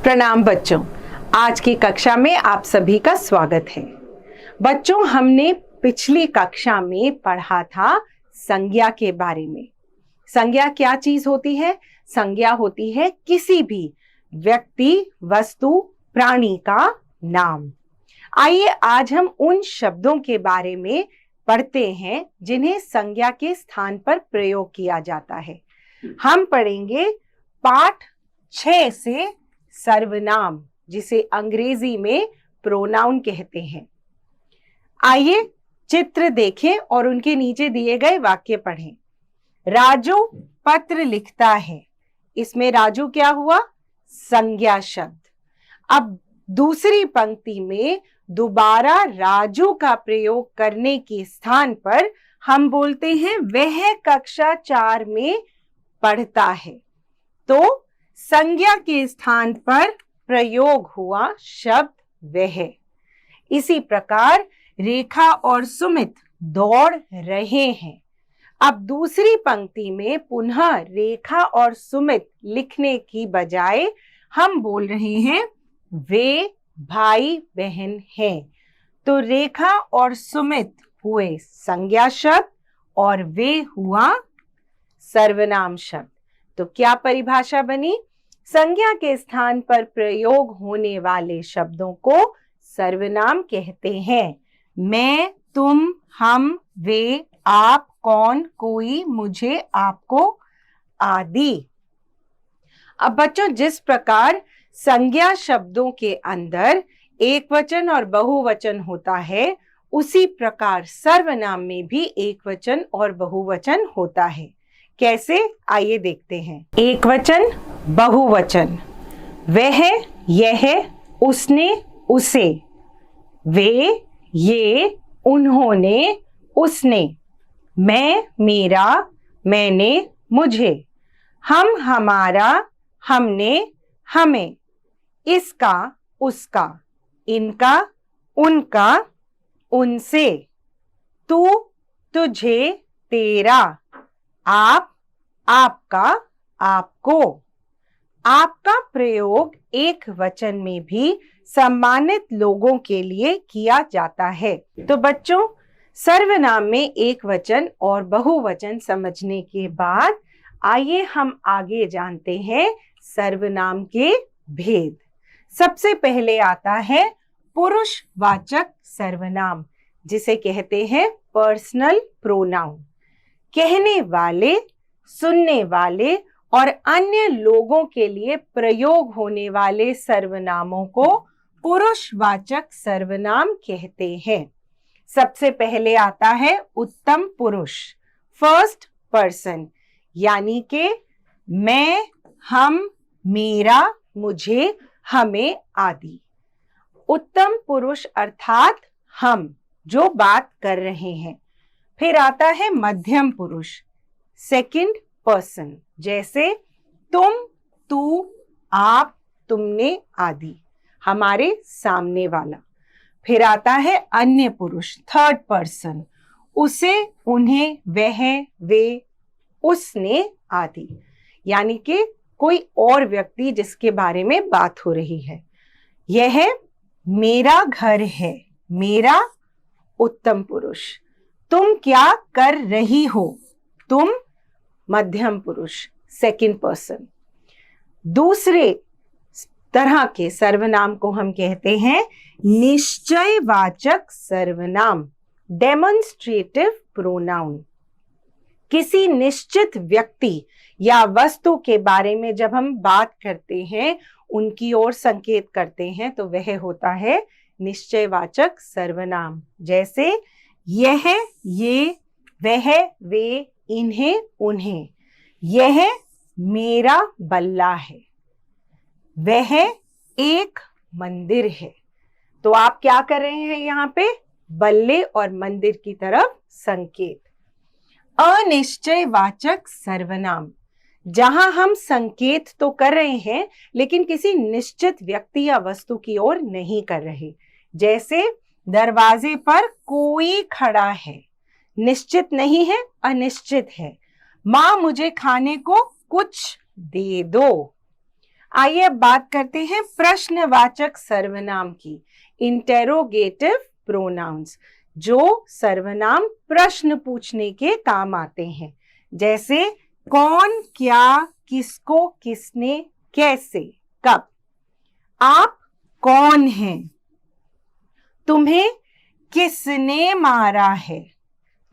प्रणाम बच्चों, आज की कक्षा में आप सभी का स्वागत है। बच्चों, हमने पिछली कक्षा में पढ़ा था संज्ञा के बारे में। संज्ञा क्या चीज होती है? संज्ञा होती है किसी भी व्यक्ति, वस्तु, प्राणी का नाम। आइए आज हम उन शब्दों के बारे में पढ़ते हैं जिन्हें संज्ञा के स्थान पर प्रयोग किया जाता है। हम पढ़ेंगे पाठ 6 से सर्वनाम, जिसे अंग्रेजी में प्रोनाउन कहते हैं। आइए चित्र देखें और उनके नीचे दिए गए वाक्य पढ़ें। राजू पत्र लिखता है। इसमें राजू क्या हुआ? संज्ञा शब्द। अब दूसरी पंक्ति में दोबारा राजू का प्रयोग करने के स्थान पर हम बोलते हैं वह कक्षा 4 में पढ़ता है। तो संज्ञा के स्थान पर प्रयोग हुआ शब्द वह। इसी प्रकार रेखा और सुमित दौड़ रहे हैं। अब दूसरी पंक्ति में पुनः रेखा और सुमित लिखने की बजाय हम बोल रहे हैं वे भाई बहन हैं। तो रेखा और सुमित हुए संज्ञा शब्द और वे हुआ सर्वनाम शब्द। तो क्या परिभाषा बनी? संज्ञा के स्थान पर प्रयोग होने वाले शब्दों को सर्वनाम कहते हैं। मैं, तुम, हम, वे, आप, कौन, कोई, मुझे, आपको आदि। अब बच्चों, जिस प्रकार संज्ञा शब्दों के अंदर एक वचन और बहुवचन होता है, उसी प्रकार सर्वनाम में भी एक वचन और बहुवचन होता है। कैसे? आइए देखते हैं। एक वचन, बहुवचन। वह, यह, उसने, उसे। वे, ये, उन्होंने, उसने। मैं, मेरा, मैंने, मुझे। हम, हमारा, हमने, हमें। इसका, उसका। इनका, उनका, उनसे। तू, तुझे, तेरा। आप, आपका, आपको। आपका प्रयोग एक वचन में भी सम्मानित लोगों के लिए किया जाता है। तो बच्चों, सर्वनाम में एक वचन और बहुवचन समझने के बाद आइए हम आगे जानते हैं सर्वनाम के भेद। सबसे पहले आता है पुरुषवाचक सर्वनाम, जिसे कहते हैं पर्सनल प्रोनाउन। कहने वाले, सुनने वाले और अन्य लोगों के लिए प्रयोग होने वाले सर्वनामों को पुरुषवाचक सर्वनाम कहते हैं। सबसे पहले आता है उत्तम पुरुष, फर्स्ट पर्सन, यानी कि मैं, हम, मेरा, मुझे, हमें आदि। उत्तम पुरुष अर्थात हम, जो बात कर रहे हैं। फिर आता है मध्यम पुरुष, सेकंड पर्सन, जैसे तुम, तू, आप, तुमने आदि, हमारे सामने वाला। फिर आता है अन्य पुरुष, थर्ड पर्सन, उसे, उन्हें, वह, वे, उसने आदि, यानी कि कोई और व्यक्ति जिसके बारे में बात हो रही है। यह मेरा घर है, मेरा उत्तम पुरुष। तुम क्या कर रही हो? तुम मध्यम पुरुष, सेकंड पर्सन। दूसरे तरह के सर्वनाम को हम कहते हैं निश्चयवाचक सर्वनाम, डेमोन्स्ट्रेटिव प्रोनाउन। किसी निश्चित व्यक्ति या वस्तु के बारे में जब हम बात करते हैं, उनकी ओर संकेत करते हैं, तो वह होता है निश्चयवाचक सर्वनाम। जैसे यह, ये, वह, वे, इन्हें, उन्हें। यह मेरा बल्ला है, वह एक मंदिर है। तो आप क्या कर रहे हैं यहाँ पे? बल्ले और मंदिर की तरफ संकेत। अनिश्चयवाचक सर्वनाम, जहां हम संकेत तो कर रहे हैं लेकिन किसी निश्चित व्यक्ति या वस्तु की ओर नहीं कर रहे। जैसे दरवाजे पर कोई खड़ा है, निश्चित नहीं है, अनिश्चित है। मां, मुझे खाने को कुछ दे दो। आइए अब बात करते हैं प्रश्नवाचक सर्वनाम की, इंटेरोगेटिव प्रोनाउंस, जो सर्वनाम प्रश्न पूछने के काम आते हैं। जैसे कौन, क्या, किसको, किसने, कैसे, कब। आप कौन हैं? तुम्हें किसने मारा है?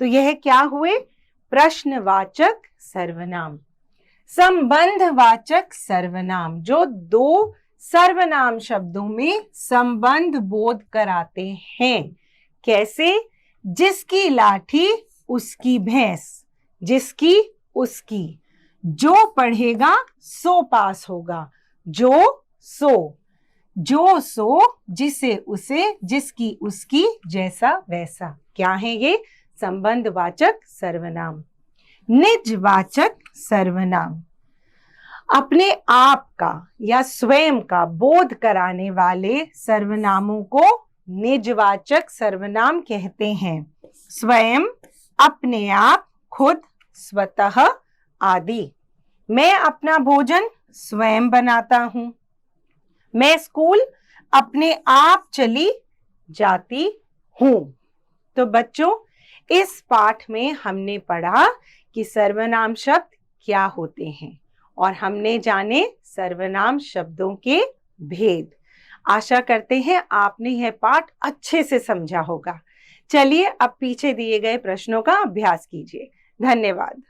तो यह क्या हुए? प्रश्नवाचक सर्वनाम। संबंधवाचक सर्वनाम, जो दो सर्वनाम शब्दों में संबंध बोध कराते हैं। कैसे? जिसकी लाठी उसकी भैंस, जिसकी उसकी, जो पढ़ेगा सो पास होगा, जो सो, जिसे उसे, जिसकी उसकी, जैसा वैसा। क्या है ये? संबंधवाचक सर्वनाम। निजवाचक सर्वनाम, अपने आप का या स्वयं का बोध कराने वाले सर्वनामों को निजवाचक सर्वनाम कहते हैं। स्वयं, अपने आप, खुद, स्वतः आदि। मैं अपना भोजन स्वयं बनाता हूं। मैं स्कूल अपने आप चली जाती हूं। तो बच्चों, इस पाठ में हमने पढ़ा कि सर्वनाम शब्द क्या होते हैं और हमने जाने सर्वनाम शब्दों के भेद। आशा करते हैं आपने यह पाठ अच्छे से समझा होगा। चलिए अब पीछे दिए गए प्रश्नों का अभ्यास कीजिए। धन्यवाद।